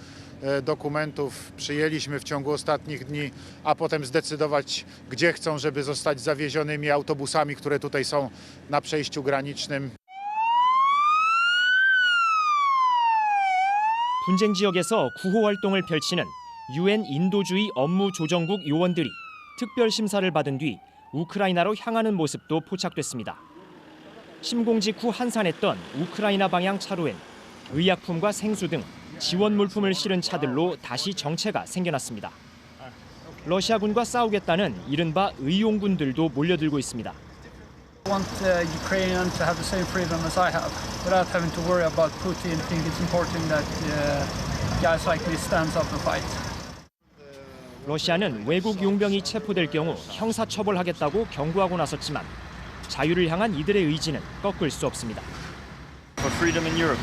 dokumentów. Przyjęliśmy w ciągu ostatnich dni, a potem zdecydować, gdzie chcą, żeby zostać zawiezionymi autobusami, które tutaj są na przejściu granicznym. 분쟁 지역에서 구호 활동을 펼치는 UN 인도주의 업무조정국 요원들이 특별 심사를 받은 뒤 우크라이나로 향하는 모습도 포착됐습니다. 침공 직후 한산했던 우크라이나 방향 차로엔 의약품과 생수 등 지원 물품을 실은 차들로 다시 정체가 생겨났습니다. 러시아군과 싸우겠다는 이른바 의용군들도 몰려들고 있습니다. I want Ukraine to have the same freedom as I have, without having to worry about Putin. I think it's important that guys like me stands up and fight. 러시아는 외국 용병이 체포될 경우 형사처벌하겠다고 경고하고 나섰지만 자유를 향한 이들의 의지는 꺾을 수 없습니다. For freedom in Europe.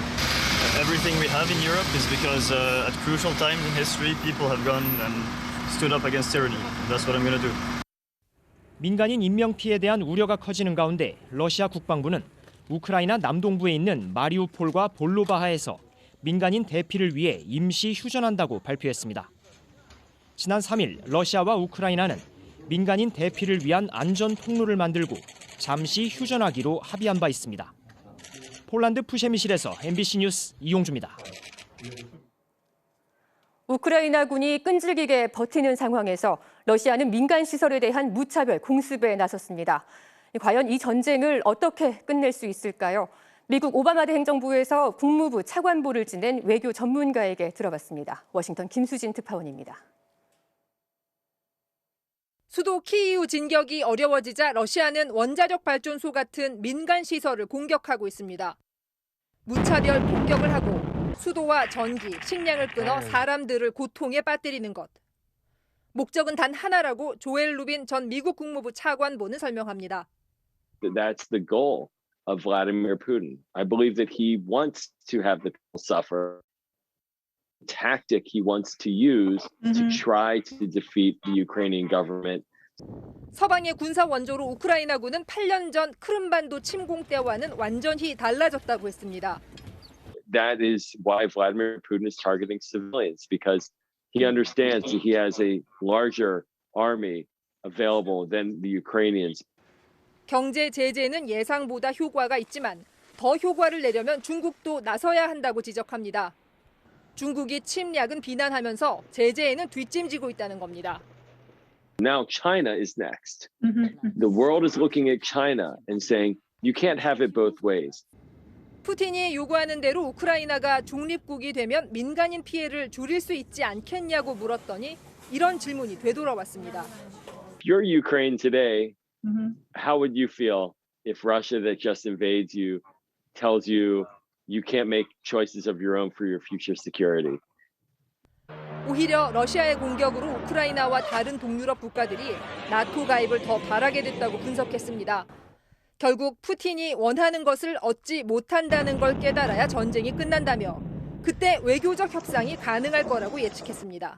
Everything we have in Europe is because at crucial times in history people have gone and stood up against tyranny. That's what I'm going to do. 민간인 인명피해에 대한 우려가 커지는 가운데 러시아 국방부는 우크라이나 남동부에 있는 마리우폴과 볼로바하에서 민간인 대피를 위해 임시 휴전한다고 발표했습니다. 지난 3일 러시아와 우크라이나는 민간인 대피를 위한 안전 통로를 만들고 잠시 휴전하기로 합의한 바 있습니다. 폴란드 푸셰미실에서 MBC 뉴스 이용주입니다. 우크라이나군이 끈질기게 버티는 상황에서 러시아는 민간 시설에 대한 무차별 공습에 나섰습니다. 과연 이 전쟁을 어떻게 끝낼 수 있을까요? 미국 오바마 대 행정부에서 국무부 차관보를 지낸 외교 전문가에게 들어봤습니다. 워싱턴 김수진 특파원입니다. 수도 키이우 진격이 어려워지자 러시아는 원자력 발전소 같은 민간 시설을 공격하고 있습니다. 무차별 폭격을 하고 수도와 전기, 식량을 끊어 사람들을 고통에 빠뜨리는 것. 목적은 단 하나라고 조엘 루빈 전 미국 국무부 차관보는 설명합니다. That's the goal. of Vladimir Putin. I believe that he wants to have the people suffer. Tactic he wants to use to try to defeat the Ukrainian government. 서방의 군사 원조로 우크라이나군은 8년 전 크림반도 침공 때와는 완전히 달라졌다고 했습니다. That is why Vladimir Putin is targeting civilians, because he understands that he has a larger army available than the Ukrainians. 경제 제재는 예상보다 효과가 있지만 더 효과를 내려면 중국도 나서야 한다고 지적합니다. 중국이 침략은 비난하면서 제재에는 뒷짐지고 있다는 겁니다. Now China is next. The world is looking at China and saying, you can't have it both ways. 푸틴이 요구하는 대로 우크라이나가 중립국이 되면 민간인 피해를 줄일 수 있지 않겠냐고 물었더니 이런 질문이 되돌아왔습니다. If you're Ukraine today, how would you feel if Russia that just invades you tells you you can't make choices of your own for your future security? 오히려 러시아의 공격으로 우크라이나와 다른 동유럽 국가들이 나토 가입을 더 바라게 됐다고 분석했습니다. 결국 푸틴이 원하는 것을 얻지 못한다는 걸 깨달아야 전쟁이 끝난다며 그때 외교적 협상이 가능할 거라고 예측했습니다.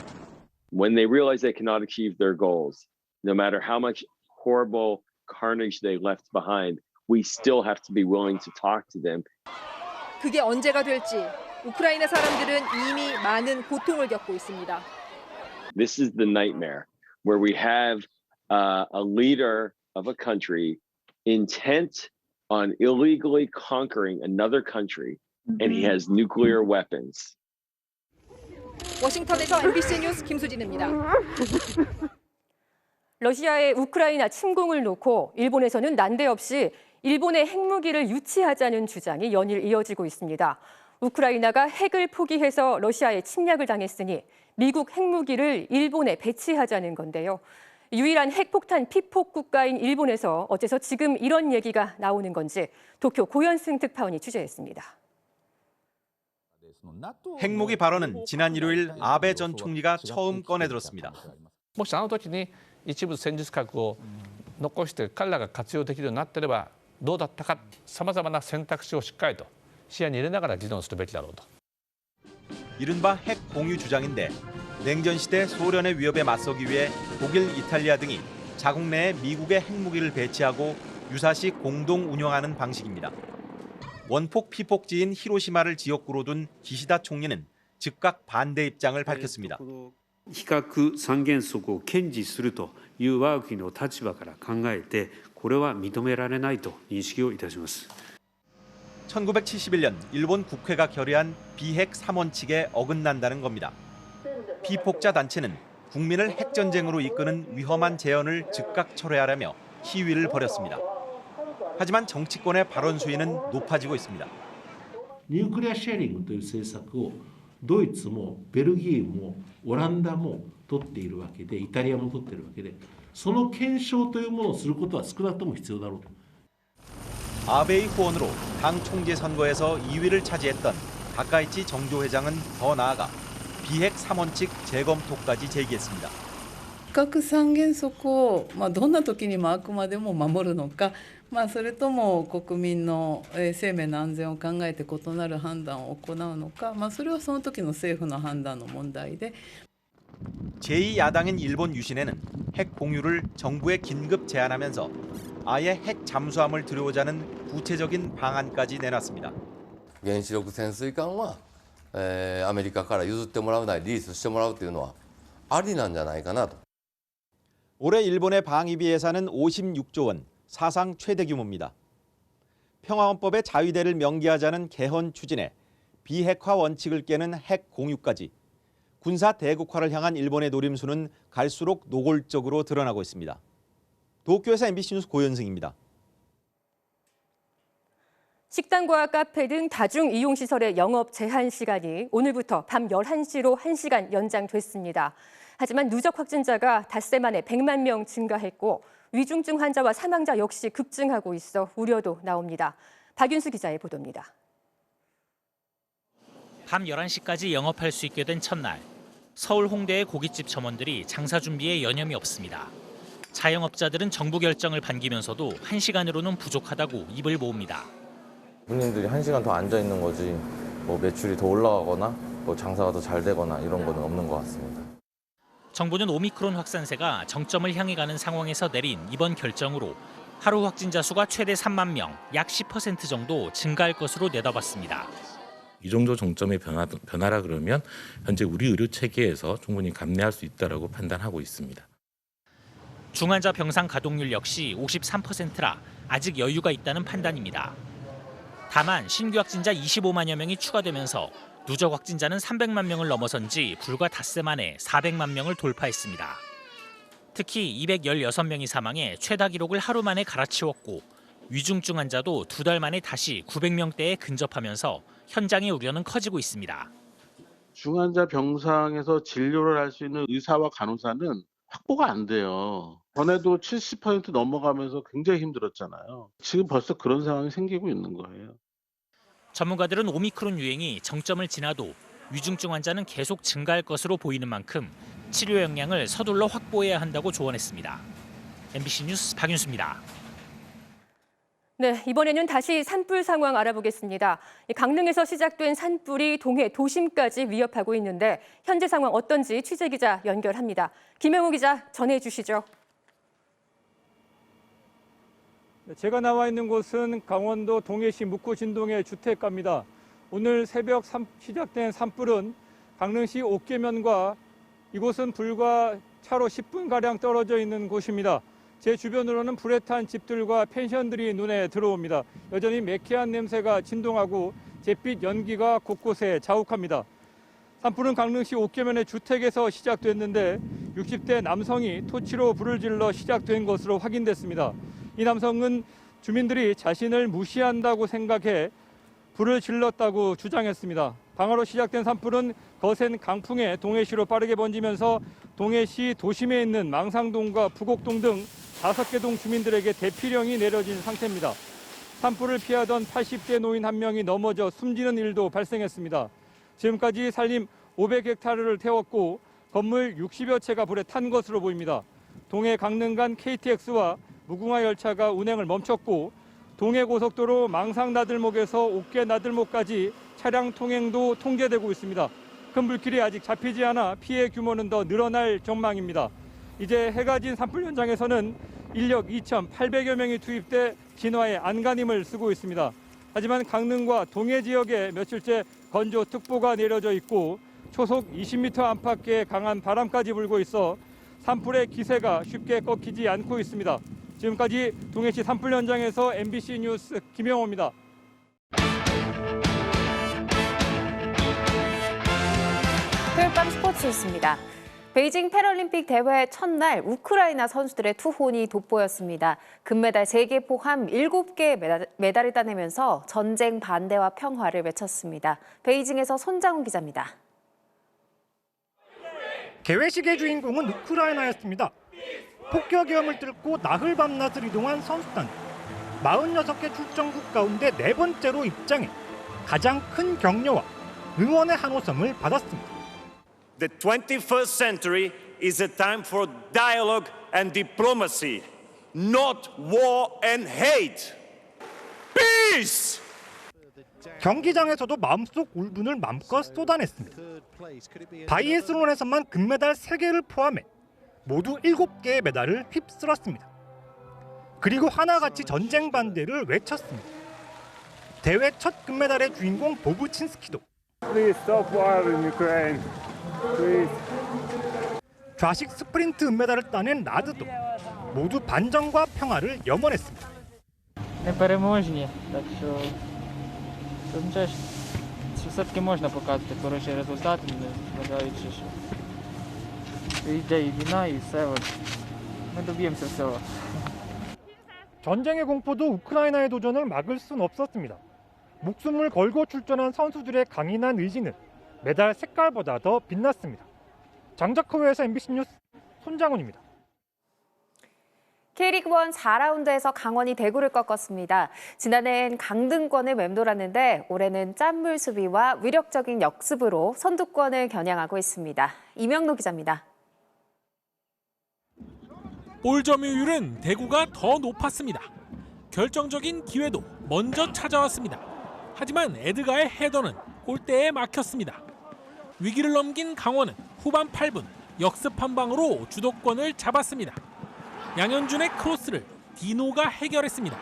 When they realize they cannot achieve their goals, no matter how much horrible carnage they left behind, we still have to be willing to talk to them. 그게 언제가 될지 우크라이나 사람들은 이미 많은 고통을 겪고 있습니다. This is the nightmare where we have a leader of a country intent on illegally conquering another country, and he has nuclear weapons. 워싱턴에서 MBC 뉴스 김수진입니다. 러시아의 우크라이나 침공을 놓고 일본에서는 난데없이 일본의 핵무기를 유치하자는 주장이 연일 이어지고 있습니다. 우크라이나가 핵을 포기해서 러시아에 침략을 당했으니 미국 핵무기를 일본에 배치하자는 건데요. 유일한 핵폭탄 피폭 국가인 일본에서 어째서 지금 이런 얘기가 나오는 건지 도쿄 고현승 특파원이 취재했습니다. 핵무기 발언은 지난 일요일 아베 전 총리가 처음 꺼내들었습니다. もしあの時に一部戦術核を残して彼らが活用できるようになっていればどうだったか、さまざまな選択肢をしっかりと視野に入れながら議論するべきだろうと。 이른바 핵 공유 주장인데 냉전 시대 소련의 위협에 맞서기 위해 독일, 이탈리아 등이 자국 내에 미국의 핵무기를 배치하고 유사시 공동 운영하는 방식입니다. 원폭 피폭지인 히로시마를 지역구로 둔 기시다 총리는 즉각 반대 입장을 밝혔습니다. 非核三原則を堅持するという我が国の立場から考えて、これは認められないと認識をいたします。 1971년 일본 국회가 결의한 비핵 3원칙에 어긋난다는 겁니다. 피폭자 단체는 국민을 핵전쟁으로 이끄는 위험한 제언을 즉각 철회하라며 시위를 벌였습니다. 하지만 정치권의 발언 수위는 높아지고 있습니다. ニュークリアシェアリングという政策をドイツもベルギーもオランダも取っているわけで、イタリアも取っているわけで、その検証というものをすることは少なくとも必要だろうと。 아베의 후원으로 당 총재 선거에서 2위를 차지했던 가카이치 정조 회장은 더 나아가 비핵 3원칙 재검토까지 제기했습니다. 核三原則をどんな時にもあくまでも守るのか、それとも国民の生命の安全を考えて異なる判断を行うのか、それはその時の政府の判断の問題で。 제2야당인 일본 유신회는 핵 공유를 정부에 긴급 제안하면서 아예 핵 잠수함을 들여오자는 구체적인 방안까지 내놨습니다. 原子力潜水艦は、アメリカから譲ってもらうなりリースしてもらうというのはありなんじゃないかなと。 올해 일본의 방위비 예산은 56조 원, 사상 최대 규모입니다. 평화헌법의 자위대를 명기하자는 개헌 추진에 비핵화 원칙을 깨는 핵 공유까지 군사 대국화를 향한 일본의 노림수는 갈수록 노골적으로 드러나고 있습니다. 도쿄에서 MBC 뉴스 고현승입니다. 식당과 카페 등 다중 이용시설의 영업 제한 시간이 오늘부터 밤 11시로 1시간 연장됐습니다. 하지만 누적 확진자가 닷새 만에 100만 명 증가했고 위중증 환자와 사망자 역시 급증하고 있어 우려도 나옵니다. 박윤수 기자의 보도입니다. 밤 11시까지 영업할 수 있게 된 첫날. 서울 홍대의 고깃집 점원들이 장사 준비에 여념이 없습니다. 자영업자들은 정부 결정을 반기면서도 1시간으로는 부족하다고 입을 모읍니다. 군인들이 1시간 더 앉아 있는 거지 뭐 매출이 더 올라가거나 뭐 장사가 더 잘 되거나 이런 거는 없는 것 같습니다. 정부는 오미크론 확산세가 정점을 향해 가는 상황에서 내린 이번 결정으로 하루 확진자 수가 최대 3만 명, 약 10% 정도 증가할 것으로 내다봤습니다. 이 정도 정점의 변화라 그러면 현재 우리 의료 체계에서 충분히 감내할 수 있다라고 판단하고 있습니다. 중환자 병상 가동률 역시 53%라 아직 여유가 있다는 판단입니다. 다만 신규 확진자 25만여 명이 추가되면서 누적 확진자는 300만 명을 넘어선 지 불과 닷새 만에 400만 명을 돌파했습니다. 특히 216명이 사망해 최다 기록을 하루 만에 갈아치웠고 위중증 환자도 2달 만에 다시 900명대에 근접하면서 현장의 우려는 커지고 있습니다. 중환자 병상에서 진료를 할 수 있는 의사와 간호사는 확보가 안 돼요. 전에도 70% 넘어가면서 굉장히 힘들었잖아요. 지금 벌써 그런 상황이 생기고 있는 거예요. 전문가들은 오미크론 유행이 정점을 지나도 위중증 환자는 계속 증가할 것으로 보이는 만큼 치료 역량을 서둘러 확보해야 한다고 조언했습니다. MBC 뉴스 박윤수입니다. 네, 이번에는 다시 산불 상황 알아보겠습니다. 강릉에서 시작된 산불이 동해 도심까지 위협하고 있는데 현재 상황 어떤지 취재기자 연결합니다. 김영우 기자 전해주시죠. 제가 나와 있는 곳은 강원도 동해시 묵구진동의 주택가입니다. 오늘 새벽 시작된 산불은 강릉시 옥계면과 이곳은 불과 차로 10분가량 떨어져 있는 곳입니다. 제 주변으로는 불에 탄 집들과 펜션들이 눈에 들어옵니다. 여전히 매캐한 냄새가 진동하고 잿빛 연기가 곳곳에 자욱합니다. 산불은 강릉시 옥계면의 주택에서 시작됐는데 60대 남성이 토치로 불을 질러 시작된 것으로 확인됐습니다. 이 남성은 주민들이 자신을 무시한다고 생각해 불을 질렀다고 주장했습니다. 방화로 시작된 산불은 거센 강풍에 동해시로 빠르게 번지면서 동해시 도심에 있는 망상동과 부곡동 등 5개 동 주민들에게 대피령이 내려진 상태입니다. 산불을 피하던 80대 노인 한 명이 넘어져 숨지는 일도 발생했습니다. 지금까지 산림 500헥타르를 태웠고 건물 60여 채가 불에 탄 것으로 보입니다. 동해 강릉 간 KTX와 무궁화 열차가 운행을 멈췄고 동해고속도로 망상나들목에서 옥계나들목까지 차량 통행도 통제되고 있습니다. 큰 불길이 아직 잡히지 않아 피해 규모는 더 늘어날 전망입니다. 이제 해가 진 산불 현장에서는 인력 2,800여 명이 투입돼 진화의 안간힘을 쓰고 있습니다. 하지만 강릉과 동해 지역에 며칠째 건조특보가 내려져 있고 초속 20m 안팎의 강한 바람까지 불고 있어 산불의 기세가 쉽게 꺾이지 않고 있습니다. 지금까지 동해시 산불 현장에서 MBC 뉴스 김영호입니다. 토요일 밤 스포츠였습니다. 베이징 패럴림픽 대회 첫날 우크라이나 선수들의 투혼이 돋보였습니다. 금메달 3개 포함 7개의 메달을 따내면서 전쟁 반대와 평화를 외쳤습니다. 베이징에서 손장훈 기자입니다. 개회식의 주인공은 우크라이나였습니다. 폭격 위험을 뚫고 나흘 밤낮을 이동한 선수단. 46개 출전국 가운데 4번째로 입장해 가장 큰 격려와 응원의 한호성을 받았습니다. The 21st century is a time for dialogue and diplomacy, not war and hate. Peace! 경기장에서도 마음속 울분을 마음껏 쏟아냈습니다. 바이애슬론에서만 금메달 3개를 포함해 모두 7개의 메달을 휩쓸었습니다. 그리고 하나같이 전쟁 반대를 외쳤습니다. 대회 첫 금메달의 주인공 보부친스키도 Please stop war in Ukraine. Please. 좌식 스프린트 은메달을 따낸 라드도 모두 반전과 평화를 염원했습니다. Непереможні, так що все-таки можна показати хороші результати, незважаючи, що йде і війна, і все. Ми доб'ємося всього. 전쟁의 공포도 우크라이나의 도전을 막을 순 없었습니다. 목숨을 걸고 출전한 선수들의 강인한 의지는 메달 색깔보다 더 빛났습니다. 장자커우에서 MBC 뉴스 손장훈입니다. K리그1 4라운드에서 강원이 대구를 꺾었습니다. 지난해엔 강등권을 맴돌았는데 올해는 짠물 수비와 위력적인 역습으로 선두권을 겨냥하고 있습니다. 이명노 기자입니다. 볼 점유율은 대구가 더 높았습니다. 결정적인 기회도 먼저 찾아왔습니다. 하지만 에드가의 헤더는 골대에 막혔습니다. 위기를 넘긴 강원은 후반 8분 역습 한 방으로 주도권을 잡았습니다. 양현준의 크로스를 디노가 해결했습니다.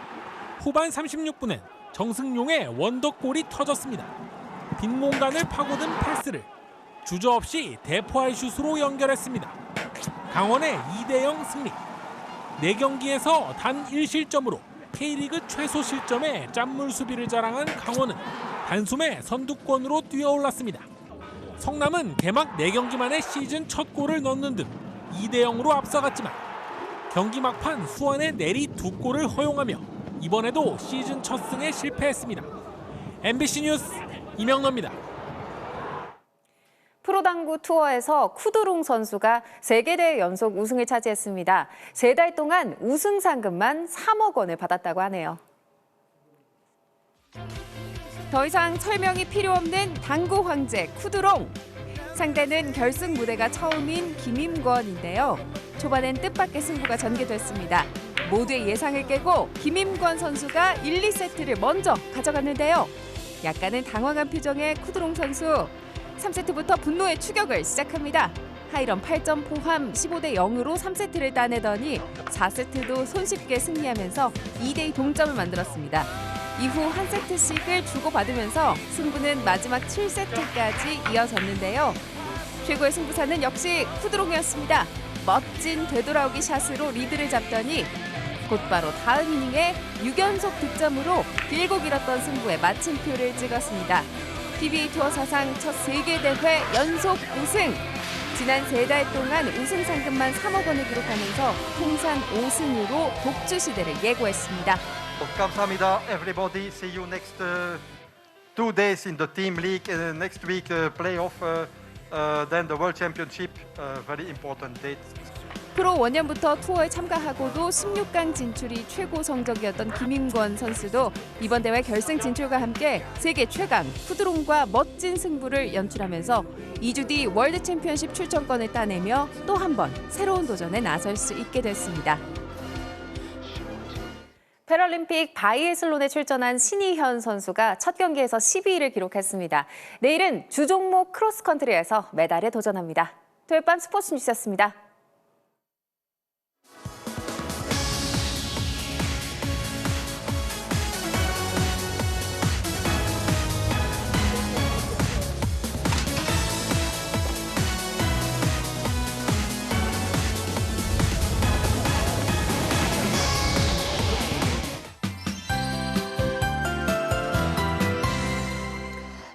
후반 36분엔 정승용의 원더골이 터졌습니다. 빈 공간을 파고든 패스를 주저없이 대포알 슛으로 연결했습니다. 강원의 2대0 승리. 4경기에서 단 1실점으로 K리그 최소 실점에 짠물 수비를 자랑한 강원은 단숨에 선두권으로 뛰어올랐습니다. 성남은 개막 4경기 만에 시즌 첫 골을 넣는 등 2대0으로 앞서갔지만 경기 막판 수원의 내리 2골을 허용하며 이번에도 시즌 첫 승에 실패했습니다. MBC 뉴스 이명노입니다. 프로당구 투어에서 쿠드롱 선수가 3개 연속 우승을 차지했습니다. 3달 동안 우승 상금만 3억 원을 받았다고 하네요. 더 이상 설명이 필요 없는 당구 황제 쿠드롱. 상대는 결승 무대가 처음인 김임권인데요. 초반엔 뜻밖의 승부가 전개됐습니다. 모두의 예상을 깨고 김임권 선수가 1, 2세트를 먼저 가져갔는데요. 약간은 당황한 표정의 쿠드롱 선수. 3세트부터 분노의 추격을 시작합니다. 하이런 8점 포함 15대 0으로 3세트를 따내더니 4세트도 손쉽게 승리하면서 2대2 동점을 만들었습니다. 이후 한 세트씩을 주고받으면서 승부는 마지막 7세트까지 이어졌는데요. 최고의 승부사는 역시 쿠드롱이었습니다. 멋진 되돌아오기 샷으로 리드를 잡더니 곧바로 다음 이닝에 6연속 득점으로 길고 길었던 승부에 마침표를 찍었습니다. PBA 투어 사상 첫 세계 대회 연속 우승! 지난 3달 동안 우승 상금만 3억 원을 기록하면서 통산 5승으로 독주 시대를 예고했습니다. 감사합니다. Everybody, see you next 2 days in the team league. Next week playoff, then the World Championship. Very important date. 프로 원년부터 투어에 참가하고도 16강 진출이 최고 성적이었던 김임권 선수도 이번 대회 결승 진출과 함께 세계 최강 쿠드롱과 멋진 승부를 연출하면서 2주 뒤 월드 챔피언십 출전권을 따내며 또 한 번 새로운 도전에 나설 수 있게 됐습니다. 패럴림픽 바이애슬론에 출전한 신희현 선수가 첫 경기에서 12위를 기록했습니다. 내일은 주종목 크로스컨트리에서 메달에 도전합니다. 토요일 밤 스포츠 뉴스였습니다.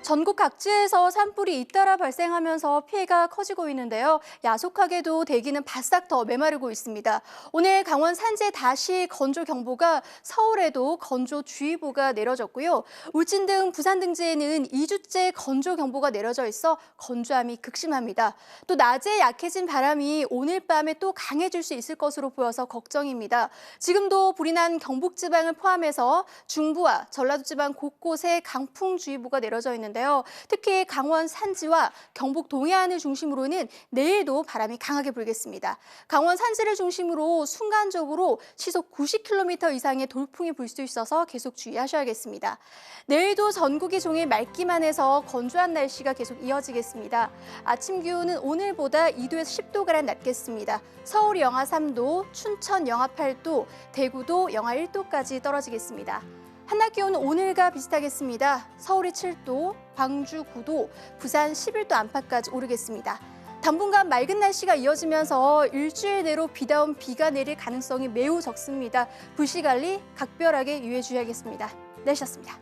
전국 각지에서 산불이 잇따라 발생하면서 피해가 커지고 있는데요. 야속하게도 대기는 바싹 더 메마르고 있습니다. 오늘 강원 산지에 다시 건조경보가, 서울에도 건조주의보가 내려졌고요. 울진 등 부산 등지에는 2주째 건조경보가 내려져 있어 건조함이 극심합니다. 또 낮에 약해진 바람이 오늘 밤에 또 강해질 수 있을 것으로 보여서 걱정입니다. 지금도 불이 난 경북지방을 포함해서 중부와 전라도 지방 곳곳에 강풍주의보가 내려져 있는데요. 특히 강원 산지와 경북 동해안을 중심으로는 내일도 바람이 강하게 불겠습니다. 강원 산지를 중심으로 순간적으로 시속 90km 이상의 돌풍이 불 수 있어서 계속 주의하셔야겠습니다. 내일도 전국이 종일 맑기만 해서 건조한 날씨가 계속 이어지겠습니다. 아침 기온은 오늘보다 2도에서 10도가량 낮겠습니다. 서울이 영하 3도, 춘천 영하 8도, 대구도 영하 1도까지 떨어지겠습니다. 한낮 기온은 오늘과 비슷하겠습니다. 서울이 7도, 광주 9도, 부산 11도 안팎까지 오르겠습니다. 당분간 맑은 날씨가 이어지면서 일주일 내로 비다운 비가 내릴 가능성이 매우 적습니다. 불씨 관리 각별하게 유의해 주셔야겠습니다. 날씨였습니다.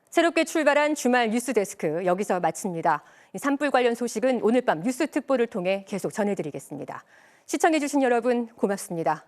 새롭게 출발한 주말 뉴스데스크 여기서 마칩니다. 산불 관련 소식은 오늘 밤 뉴스 특보를 통해 계속 전해드리겠습니다. 시청해주신 여러분 고맙습니다.